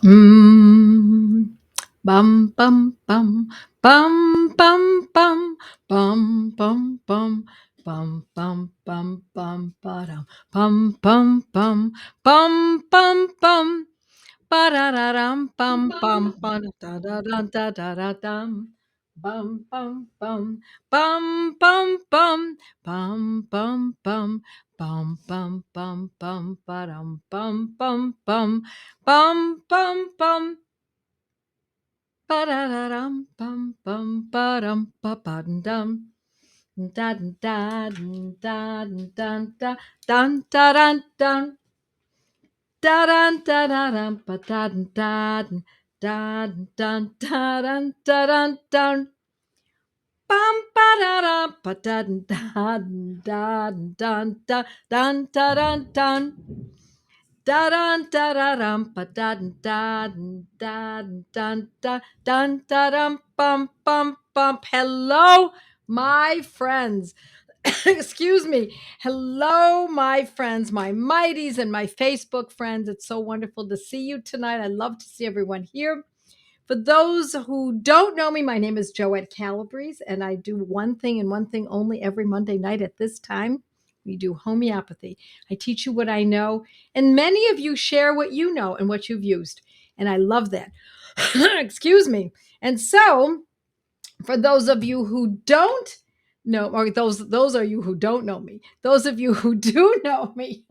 Mm. Bum bum bum bum bum bum bum bum bum bum bum bum bum ba-dum bum bum bum bum bum bum ba-da-da-dum bum bum ba-da-da-da-da-da-dum bum bum bum bum bum bum bum bum bum bum bum bum bum ba-dum bum bum bum bum bum bum ba-da-da-dum, bum, bum, ba-dum, ba-ba-dum-dum. Dun, dun, dun, dun, dun, dun, dun, dun, dun, dun, dun, ba-dun, dun, dun, dun, dun, dun, dun, bum, ba-da-dum, ba-dun, dun, dun, dun, dun, dun, dun, dun. Da dun da da dum ba dun dun dun dun dun dun da dum bum bum bump. Hello, my friends. Excuse me. Hello, my friends, my mighties and my Facebook friends. It's so wonderful to see you tonight. I love to see everyone here. For those who don't know me, my name is Joette Calabrese, and I do one thing and one thing only every Monday night at this time. We do homeopathy. I teach you what I know, and many of you share what you know and what you've used. And I love that. Excuse me. And so, for those of you who don't know, or those are you who don't know me, those of you who do know me,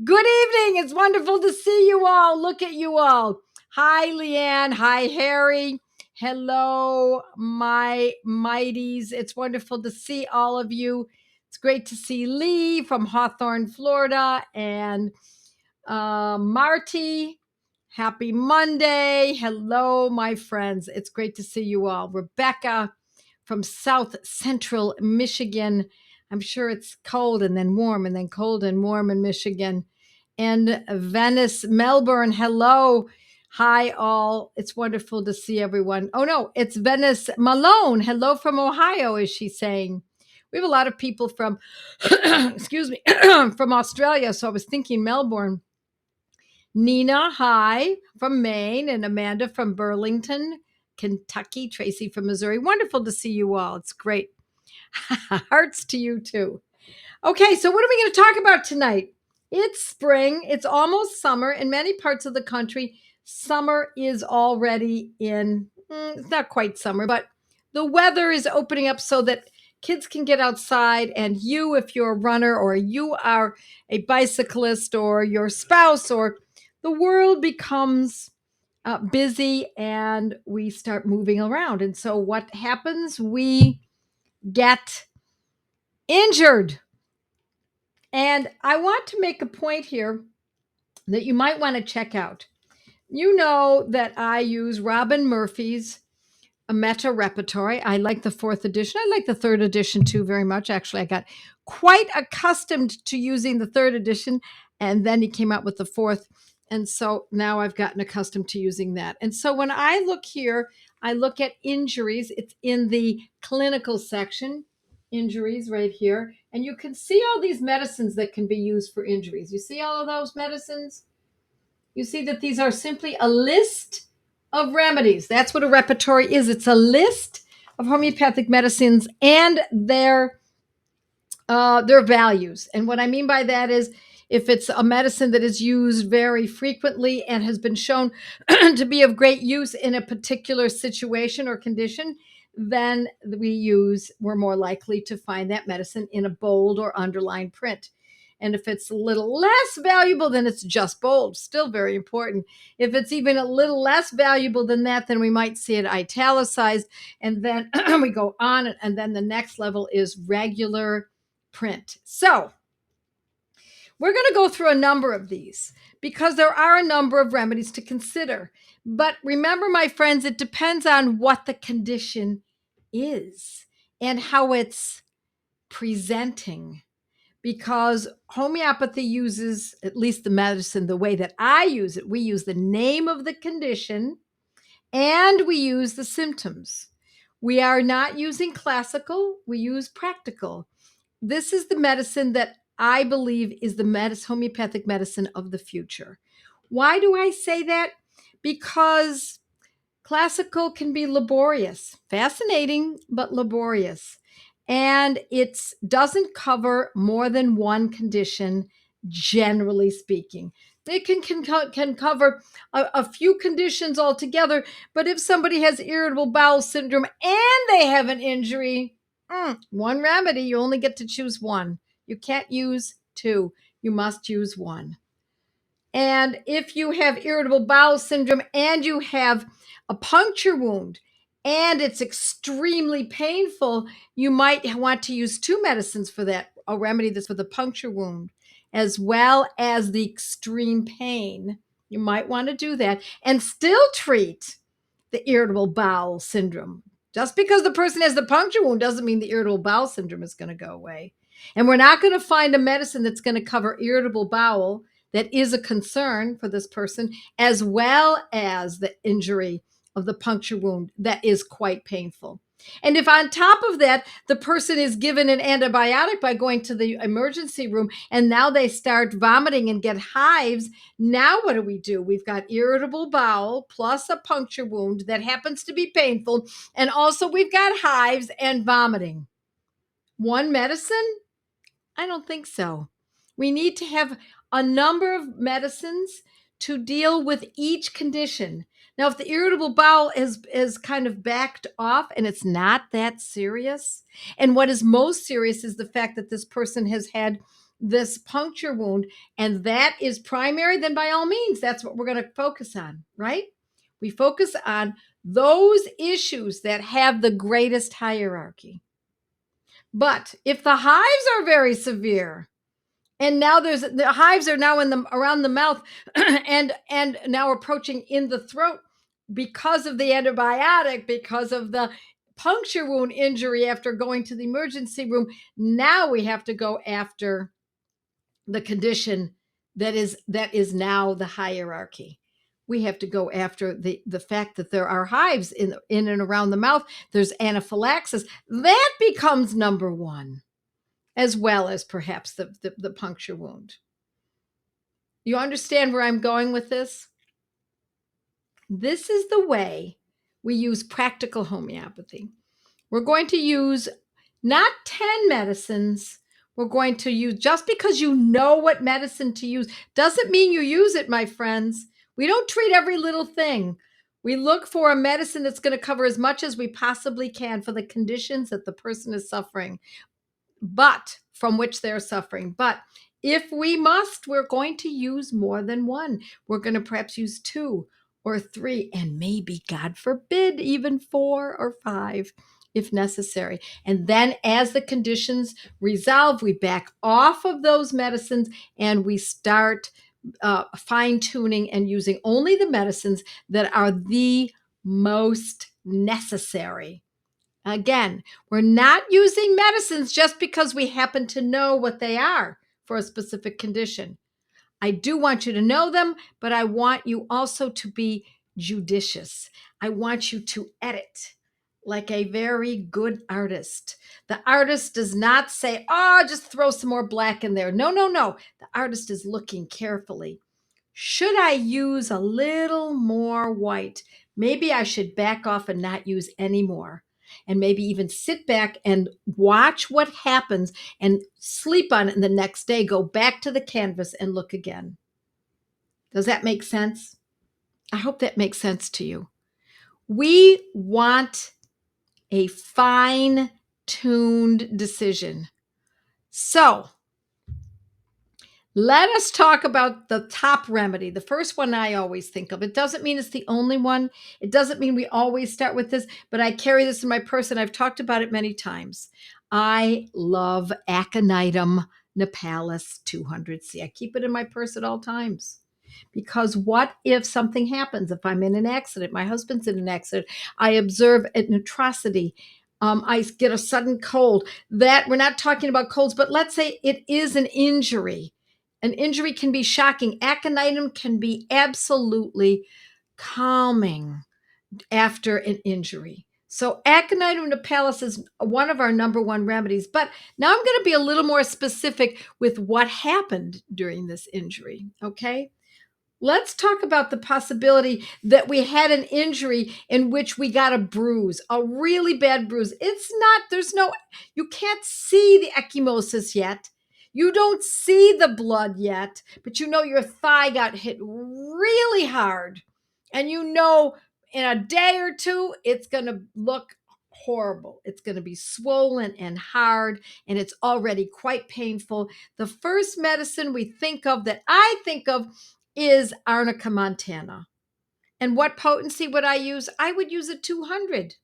good evening. It's wonderful to see you all. Look at you all. Hi, Leanne. Hi, Harry. Hello, my mighties. It's wonderful to see all of you. It's great to see Lee from Hawthorne, Florida, and Marty. Happy Monday. Hello, my friends. It's great to see you all. Rebecca from South Central Michigan. I'm sure it's cold and then warm and then cold and warm in Michigan. And Venice, Melbourne. Hello. Hi, all. It's wonderful to see everyone. Oh, no, it's Venice Malone. Hello from Ohio, is she saying? We have a lot of people from, excuse me, from Australia. So I was thinking Melbourne. Nina, hi, from Maine, and Amanda from Burlington, Kentucky, Tracy from Missouri. Wonderful to see you all. It's great. Hearts to you too. Okay, so what are we going to talk about tonight? It's spring, it's almost summer. In many parts of the country, summer is already in, it's not quite summer, but the weather is opening up so that kids can get outside. And you, if you're a runner or you are a bicyclist or your spouse, or the world becomes busy and we start moving around. And so what happens? We get injured. And I want to make a point here that you might want to check out. You know that I use Robin Murphy's Meta Repertory. I like the fourth edition. I like the third edition too very much. Actually, I got quite accustomed to using the third edition, and then he came out with the fourth. And so now I've gotten accustomed to using that. And so when I look here, I look at injuries. It's in the clinical section, injuries right here. And you can see all these medicines that can be used for injuries. You see all of those medicines? You see that these are simply a list of remedies. That's what a repertory is. It's a list of homeopathic medicines and their values. And what I mean by that is if it's a medicine that is used very frequently and has been shown to be of great use in a particular situation or condition, then we're more likely to find that medicine in a bold or underlined print. And if it's a little less valuable, then it's just bold, still very important. If it's even a little less valuable than that, then we might see it italicized. And then we go on, and then the next level is regular print. So we're going to go through a number of these because there are a number of remedies to consider. But remember, my friends, it depends on what the condition is and how it's presenting. Because homeopathy uses, at least the medicine, the way that I use it, we use the name of the condition and we use the symptoms. We are not using classical, we use practical. This is the medicine that I believe is the homeopathic medicine of the future. Why do I say that? Because classical can be laborious, fascinating, but laborious. And it doesn't cover more than one condition, generally speaking. It can cover a few conditions altogether, but if somebody has irritable bowel syndrome and they have an injury, one remedy, you only get to choose one. You can't use two, you must use one. And if you have irritable bowel syndrome and you have a puncture wound and it's extremely painful, you might want to use two medicines for that, a remedy that's for the puncture wound as well as the extreme pain. You might want to do that and still treat the irritable bowel syndrome. Just because the person has the puncture wound doesn't mean the irritable bowel syndrome is going to go away. And we're not going to find a medicine that's going to cover irritable bowel that is a concern for this person, as well as the injury of the puncture wound that is quite painful. And if on top of that, the person is given an antibiotic by going to the emergency room and now they start vomiting and get hives, now what do? We've got irritable bowel plus a puncture wound that happens to be painful. And also we've got hives and vomiting. One medicine? I don't think so. We need to have a number of medicines to deal with each condition. Now, if the irritable bowel is kind of backed off and it's not that serious, and what is most serious is the fact that this person has had this puncture wound and that is primary, then by all means, that's what we're going to focus on, right? We focus on those issues that have the greatest hierarchy. But if the hives are very severe, and now the hives are now in the around the mouth and now approaching in the throat because of the antibiotic, because of the puncture wound injury after going to the emergency room, now we have to go after the condition that is now the hierarchy. We have to go after the fact that there are hives in and around the mouth. There's anaphylaxis. That becomes number one, as well as perhaps the puncture wound. You understand where I'm going with this? This is the way we use practical homeopathy. We're going to use not 10 medicines. We're going to use, just because you know what medicine to use doesn't mean you use it, my friends. We don't treat every little thing. We look for a medicine that's going to cover as much as we possibly can for the conditions that the person is suffering, but from which they're suffering. But if we must, we're going to use more than one. We're going to perhaps use two or three, and maybe, God forbid, even four or five if necessary. And then as the conditions resolve, we back off of those medicines and we start fine tuning and using only the medicines that are the most necessary. Again, we're not using medicines just because we happen to know what they are for a specific condition. I do want you to know them, but I want you also to be judicious. I want you to edit like a very good artist. The artist does not say, oh, just throw some more black in there. No, no, no. The artist is looking carefully. Should I use a little more white? Maybe I should back off and not use any more. And maybe even sit back and watch what happens and sleep on it. And the next day, go back to the canvas and look again. Does that make sense? I hope that makes sense to you. We want a fine tuned decision. So, let us talk about the top remedy, the first one I always think of. It doesn't mean it's the only one. It doesn't mean we always start with this, but I carry this in my purse and I've talked about it many times. I love Aconitum Napellus 200C. I keep it in my purse at all times. Because what if something happens? If I'm in an accident, my husband's in an accident, I observe an atrocity, I get a sudden cold. That we're not talking about colds, but let's say it is an injury. An injury can be shocking. Aconitum can be absolutely calming after an injury. So Aconitum napellus is one of our number one remedies. But now I'm going to be a little more specific with what happened during this injury, okay? Let's talk about the possibility that we had an injury in which we got a bruise, a really bad bruise. You can't see the ecchymosis yet. You don't see the blood yet, but you know your thigh got hit really hard. And you know in a day or two, it's going to look horrible. It's going to be swollen and hard, and it's already quite painful. The first medicine I think of, is Arnica montana. And what potency would I use? I would use a 200.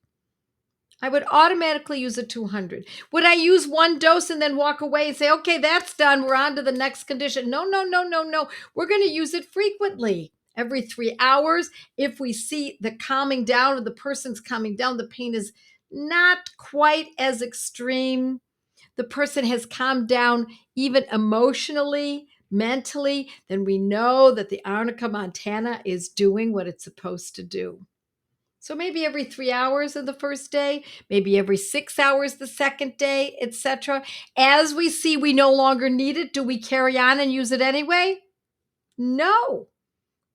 I would automatically use a 200. Would I use one dose and then walk away and say, okay, that's done, we're on to the next condition? No, no, no, no, no. We're going to use it frequently, every 3 hours. If we see the calming down, or the person's calming down, the pain is not quite as extreme, the person has calmed down even emotionally, mentally, then we know that the Arnica montana is doing what it's supposed to do. So maybe every 3 hours of the first day, maybe every 6 hours the second day, etc. As we see we no longer need it, do we carry on and use it anyway? No.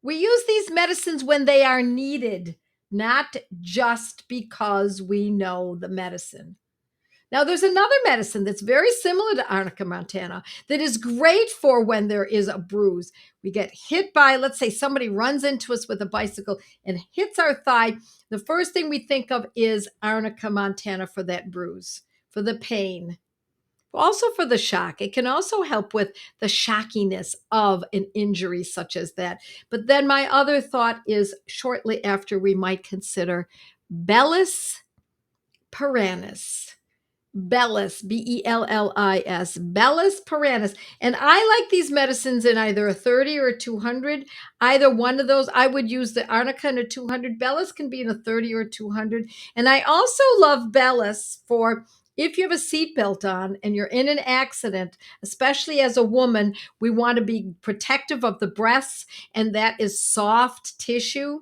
We use these medicines when they are needed, not just because we know the medicine. Now, there's another medicine that's very similar to Arnica montana that is great for when there is a bruise. We get hit by, let's say somebody runs into us with a bicycle and hits our thigh. The first thing we think of is Arnica montana for that bruise, for the pain, also for the shock. It can also help with the shockiness of an injury such as that. But then my other thought is, shortly after, we might consider Bellis paranis. Bellis, Bellis, Bellis paranis. And I like these medicines in either a 30 or a 200. Either one of those, I would use the Arnica in a 200. Bellis can be in a 30 or a 200. And I also love Bellis for if you have a seatbelt on and you're in an accident, especially as a woman, we want to be protective of the breasts, and that is soft tissue.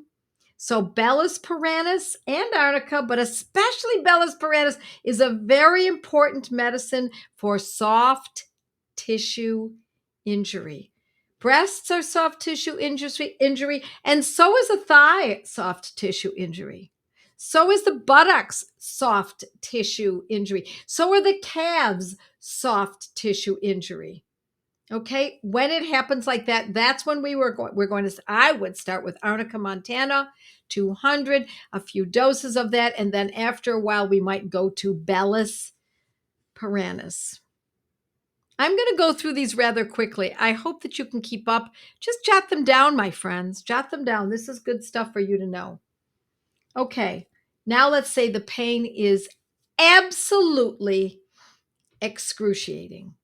So Bellis paranis and Arnica, but especially Bellis paranis, is a very important medicine for soft tissue injury. Breasts are soft tissue injury, and so is a thigh soft tissue injury. So is the buttocks soft tissue injury. So are the calves soft tissue injury. Okay, when it happens like that, that's when we're going to, I would start with Arnica montana, 200, a few doses of that, and then after a while, we might go to Bellis paranis. I'm going to go through these rather quickly. I hope that you can keep up. Just jot them down, my friends. Jot them down. This is good stuff for you to know. Okay, now let's say the pain is absolutely excruciating.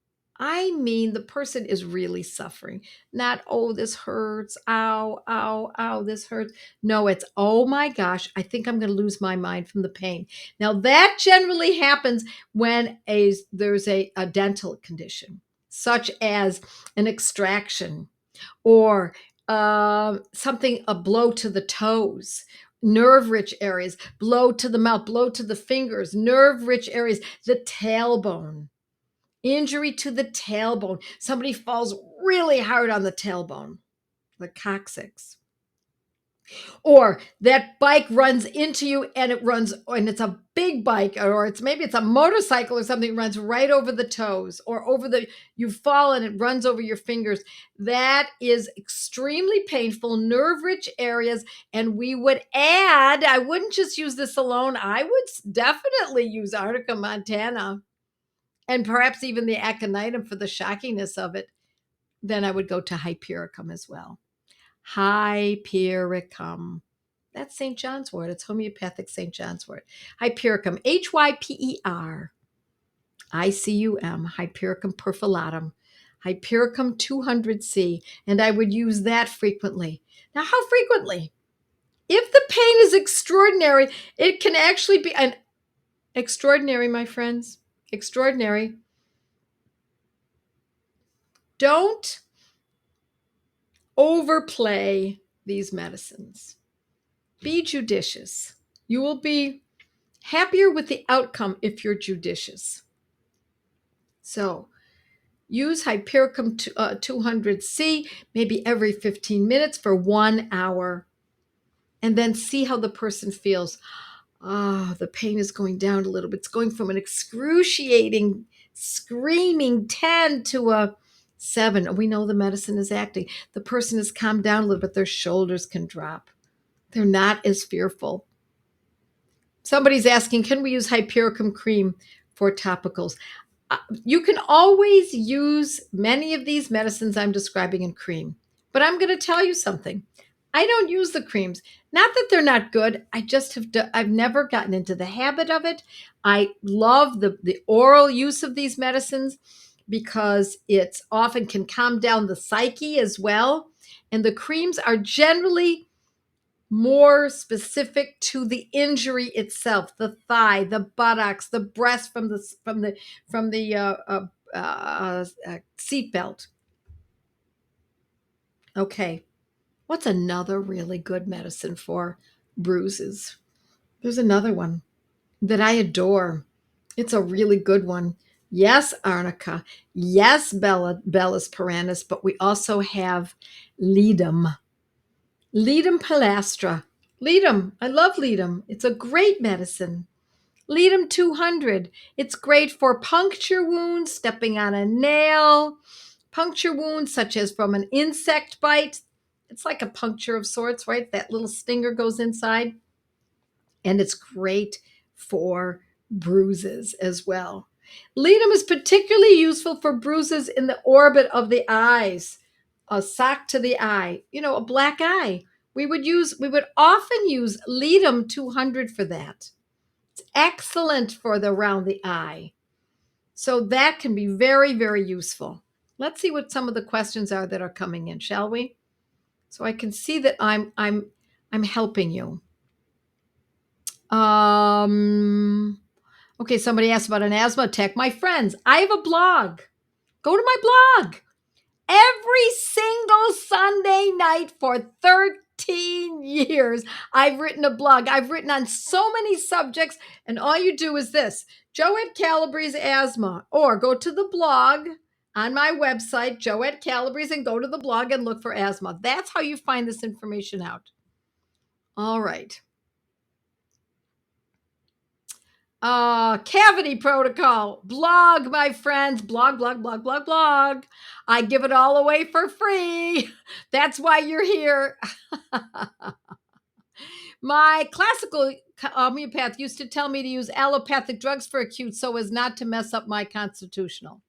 I mean, the person is really suffering. Not, oh, this hurts. Ow, ow, ow, this hurts. No, it's, oh my gosh, I think I'm going to lose my mind from the pain. Now, that generally happens when there's a dental condition, such as an extraction or something, a blow to the toes, nerve-rich areas, blow to the mouth, blow to the fingers, nerve-rich areas, the tailbone. Injury to the tailbone. Somebody falls really hard on the tailbone, the coccyx. Or that bike runs into you and it's a big bike, or it's a motorcycle or something, runs right over the toes, or you fall and it runs over your fingers. That is extremely painful, nerve-rich areas. And I wouldn't just use this alone. I would definitely use Arnica montana, and perhaps even the aconitum for the shockiness of it. Then I would go to hypericum as well. Hypericum. That's St. John's wort. It's homeopathic St. John's wort. Hypericum. Hypericum. Hypericum perfilatum. Hypericum 200C. And I would use that frequently. Now, how frequently? If the pain is extraordinary, it can actually be an extraordinary, my friends. Extraordinary. Don't overplay these medicines. Be judicious. You will be happier with the outcome if you're judicious. So, Use Hypericum 200C maybe every 15 minutes for 1 hour. And then see how the person feels. Oh, the pain is going down a little bit. It's going from an excruciating, screaming 10 to a 7. We know the medicine is acting. The person has calmed down a little bit. Their shoulders can drop. They're not as fearful. Somebody's asking, can we use Hypericum cream for topicals? You can always use many of these medicines I'm describing in cream, but I'm going to tell you something. I don't use the creams. Not that they're not good. I've never gotten into the habit of it. I love the oral use of these medicines because it often can calm down the psyche as well. And the creams are generally more specific to the injury itself, the thigh, the buttocks, the breast from the seat belt. Okay, what's another really good medicine for bruises? There's another one that I adore. It's a really good one. Yes, arnica. Yes, Bellus perennis, but we also have ledum. Ledum pilastra. Ledum. I love ledum. It's a great medicine. Ledum 200. It's great for puncture wounds, stepping on a nail, puncture wounds such as from an insect bite. It's like a puncture of sorts, right? That little stinger goes inside. And it's great for bruises as well. Ledum is particularly useful for bruises in the orbit of the eyes, a sock to the eye, a black eye. We would often use Ledum 200 for that. It's excellent for around the eye. So that can be very, very useful. Let's see what some of the questions are that are coming in, shall we? So I can see that I'm helping you. Okay, somebody asked about an asthma attack. My friends, I have a blog. Go to my blog. Every single Sunday night for 13 years, I've written a blog. I've written on so many subjects, and all you do is this: Joette Calabrese Asthma, or go to the blog on my website, Joette Calabrese, and go to the blog and look for asthma. That's how you find this information out. All right. Cavity protocol, blog, my friends, blog. I give it all away for free. That's why you're here. My classical homeopath used to tell me to use allopathic drugs for acute so as not to mess up my constitutional.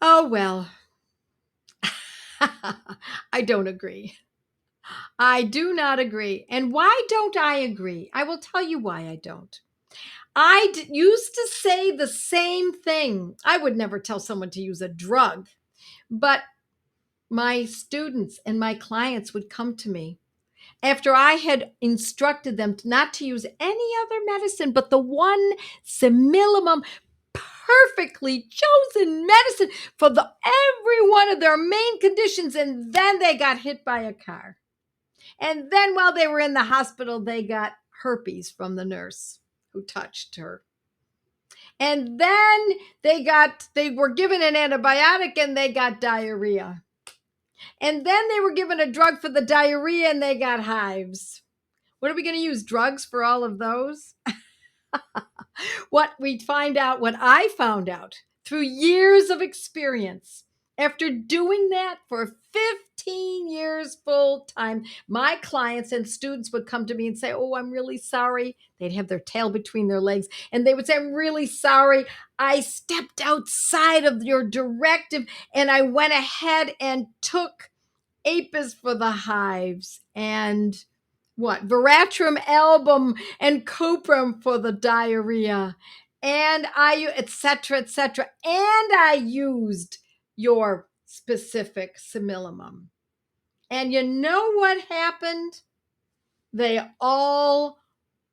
Oh, well, I don't agree. I do not agree. And why don't I agree? I will tell you why I don't. Used to say the same thing. I would never tell someone to use a drug, but my students and my clients would come to me after I had instructed them not to use any other medicine but the one similimum perfectly chosen medicine for every one of their main conditions, and then they got hit by a car. And then while they were in the hospital, they got herpes from the nurse who touched her. And then they were given an antibiotic and they got diarrhea. And then they were given a drug for the diarrhea and they got hives. What are we going to use? Drugs for all of those? What I found out through years of experience, after doing that for 15 years full time, my clients and students would come to me and say, "Oh, I'm really sorry." They'd have their tail between their legs and they would say, "I'm really sorry. I stepped outside of your directive and I went ahead and took Apis for the hives and Veratrum album and cuprum for the diarrhea, and etc. And I used your specific similimum. And you know what happened? They all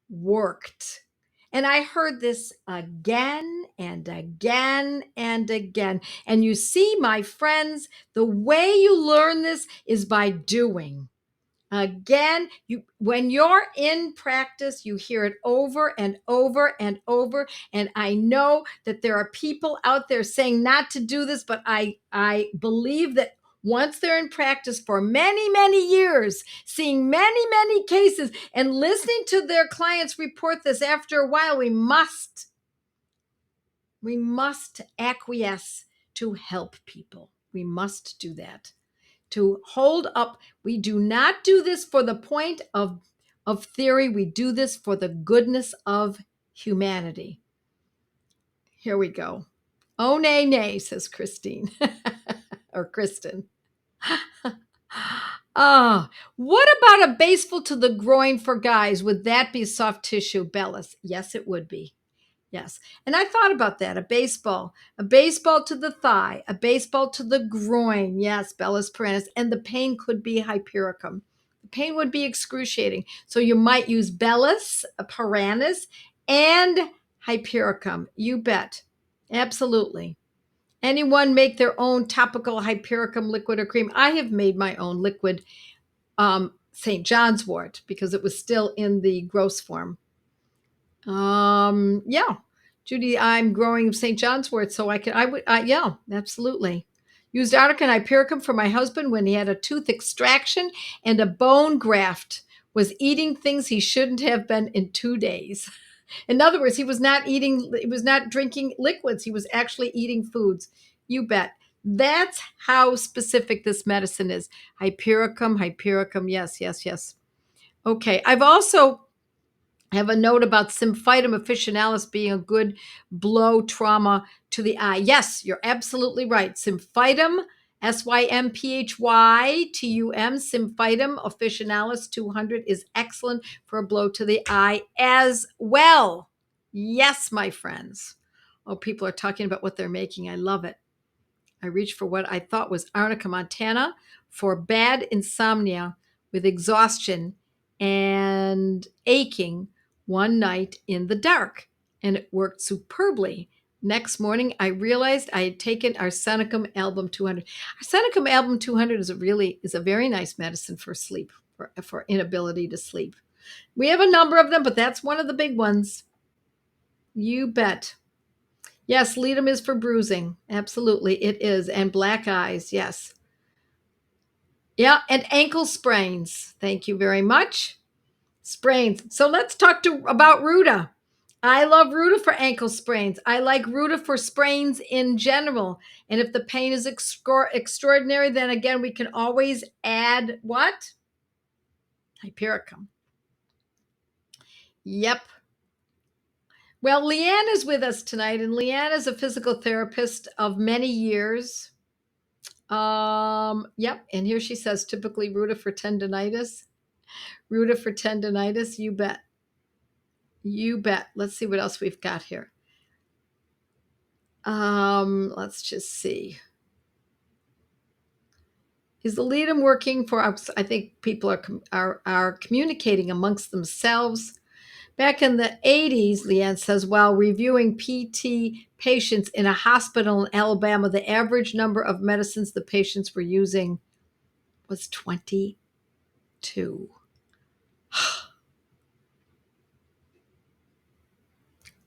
worked. And I heard this again and again and again. And you see, my friends, the way you learn this is by doing. Again, when you're in practice, you hear it over and over and over. And I know that there are people out there saying not to do this, but I believe that once they're in practice for many, many years, seeing many, many cases, and listening to their clients report this, after a while, we must acquiesce to help people. We must do that. To hold up. We do not do this for the point of theory. We do this for the goodness of humanity. Here we go. Oh, nay, nay, says Christine or Kristen. What about a baseball to the groin for guys? Would that be soft tissue, Bellis? Yes, it would be. Yes. And I thought about that. A baseball to the thigh, a baseball to the groin. Yes, Bellis paranus. And the pain could be hypericum. The pain would be excruciating. So you might use Bellis, paranus, and hypericum. You bet. Absolutely. Anyone make their own topical hypericum liquid or cream? I have made my own liquid St. John's wort because it was still in the gross form. Yeah, Judy, I'm growing St. John's wort, so yeah, absolutely. Used arnica and hypericum for my husband when he had a tooth extraction and a bone graft. Was eating things he shouldn't have been in 2 days. In other words, he was not drinking liquids. He was actually eating foods. You bet. That's how specific this medicine is. Hypericum. Yes, yes, yes. Okay. I have a note about symphytum officinalis being a good blow trauma to the eye. Yes, you're absolutely right. Symphytum, Symphytum, symphytum officinalis 200 is excellent for a blow to the eye as well. Yes, my friends. Oh, people are talking about what they're making. I love it. I reached for what I thought was Arnica montana for bad insomnia with exhaustion and aching one night in the dark, and it worked superbly. Next morning, I realized I had taken Arsenicum album 200. Arsenicum album 200 is a very nice medicine for sleep, for inability to sleep. We have a number of them, but that's one of the big ones. You bet. Yes, Ledum is for bruising. Absolutely, it is. And black eyes, yes. Yeah, and ankle sprains. Thank you very much. Sprains. So let's talk about Ruta. I love Ruta for ankle sprains. I like Ruta for sprains in general. And if the pain is extraordinary, then again, we can always add what? Hypericum. Yep. Well, Leanne is with us tonight, and Leanne is a physical therapist of many years. Yep. And here she says, typically Ruta for tendonitis. Ruta for tendonitis. You bet. You bet. Let's see what else we've got here. Let's just see. Is the Ledum working for us? I think people are communicating amongst themselves. Back in the 80s, Leanne says, while reviewing PT patients in a hospital in Alabama, the average number of medicines the patients were using was 22.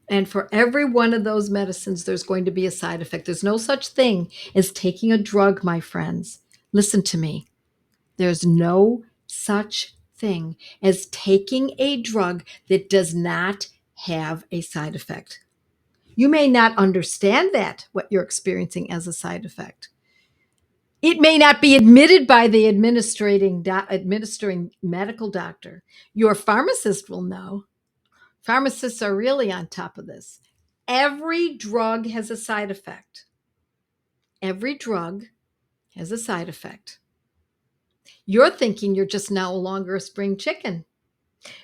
And for every one of those medicines, there's going to be a side effect. There's no such thing as taking a drug, my friends. Listen to me. There's no such thing as taking a drug that does not have a side effect. You may not understand what you're experiencing as a side effect. It may not be admitted by the administering medical doctor. Your pharmacist will know. Pharmacists are really on top of this. Every drug has a side effect. Every drug has a side effect. You're thinking you're just no longer a spring chicken.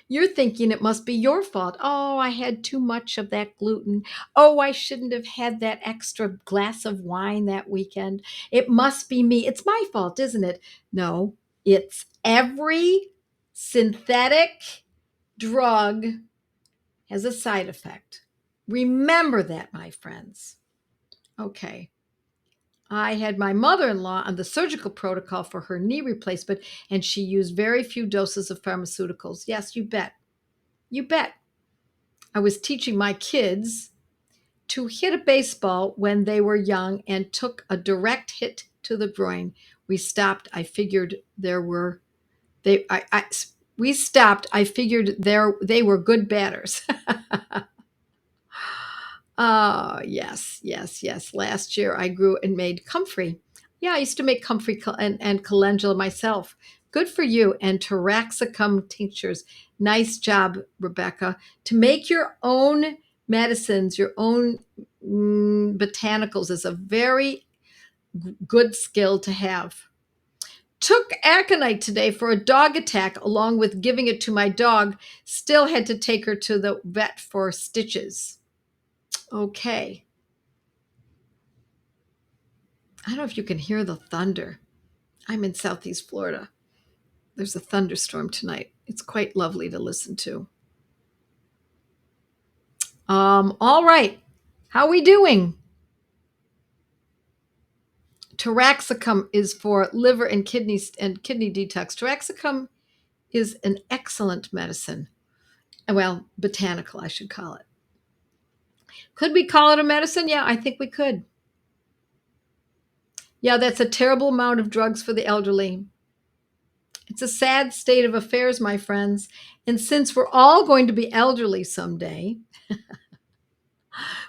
You're thinking it must be your fault. Oh, I had too much of that gluten. Oh, I shouldn't have had that extra glass of wine that weekend. It must be me. It's my fault, isn't it? No, it's every synthetic drug has a side effect. Remember that, my friends. Okay. I had my mother-in-law on the surgical protocol for her knee replacement, and she used very few doses of pharmaceuticals. Yes, you bet. You bet. I was teaching my kids to hit a baseball when they were young and took a direct hit to the groin. We stopped. I figured there were they I we stopped. I figured they were good batters. Oh, yes, yes, yes. Last year I grew and made comfrey. Yeah, I used to make comfrey and calendula myself. Good for you. And taraxacum tinctures. Nice job, Rebecca. To make your own medicines, your own botanicals is a very good skill to have. Took aconite today for a dog attack, along with giving it to my dog. Still had to take her to the vet for stitches. Okay. I don't know if you can hear the thunder. I'm in Southeast Florida. There's a thunderstorm tonight. It's quite lovely to listen to. All right. How are we doing? Taraxacum is for liver and kidney detox. Taraxacum is an excellent medicine. Well, botanical, I should call it. Could we call it a medicine? Yeah, I think we could. Yeah, that's a terrible amount of drugs for the elderly. It's a sad state of affairs, my friends. And since we're all going to be elderly someday,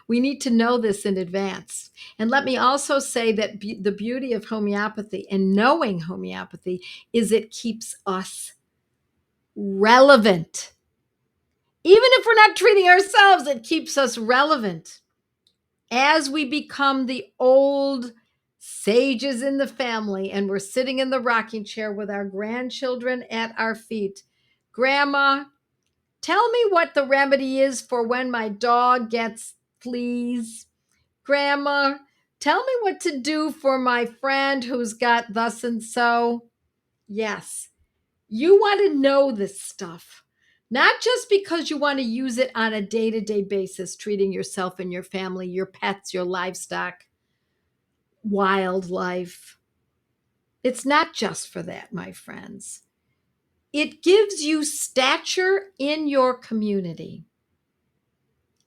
we need to know this in advance. And let me also say that the beauty of homeopathy and knowing homeopathy is it keeps us relevant. Even if we're not treating ourselves, it keeps us relevant. As we become the old sages in the family and we're sitting in the rocking chair with our grandchildren at our feet, Grandma, tell me what the remedy is for when my dog gets fleas. Grandma, tell me what to do for my friend who's got thus and so. Yes, you want to know this stuff, not just because you want to use it on a day to day basis, treating yourself and your family, your pets, your livestock, wildlife. It's not just for that, my friends. It gives you stature in your community.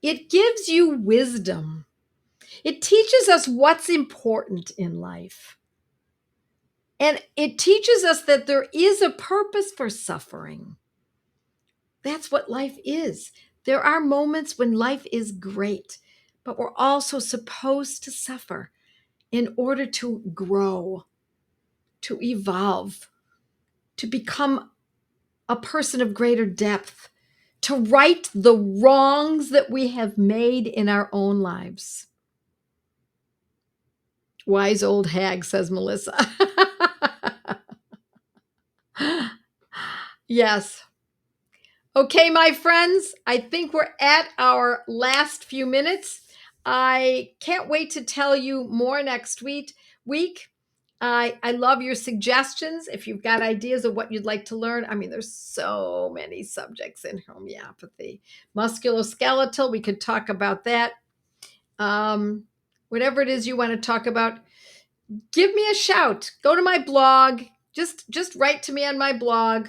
It gives you wisdom. It teaches us what's important in life. And it teaches us that there is a purpose for suffering. That's what life is. There are moments when life is great, but we're also supposed to suffer in order to grow, to evolve, to become a person of greater depth, to right the wrongs that we have made in our own lives. Wise old hag, says Melissa. Yes. Okay, my friends, I think we're at our last few minutes. I can't wait to tell you more next week. I love your suggestions. If you've got ideas of what you'd like to learn, I mean, there's so many subjects in homeopathy. Musculoskeletal, we could talk about that. Whatever it is you want to talk about, give me a shout. Go to my blog. Just write to me on my blog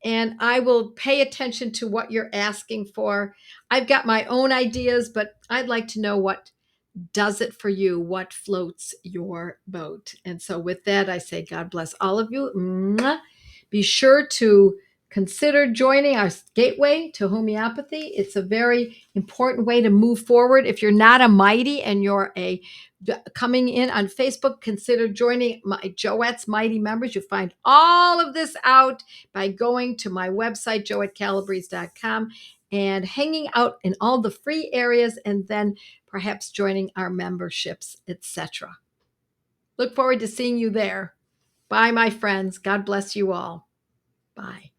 and I will pay attention to what you're asking for. I've got my own ideas, but I'd like to know what does it for you, what floats your boat. And so with that, I say God bless all of you. Mwah. Be sure to consider joining our gateway to homeopathy. It's a very important way to move forward. If you're not a mighty and you're coming in on Facebook, consider joining my Joette's Mighty Members. You find all of this out by going to my website, joettecalabrese.com, and hanging out in all the free areas, and then perhaps joining our memberships, etc. Look forward to seeing you there. Bye, my friends. God bless you all. Bye.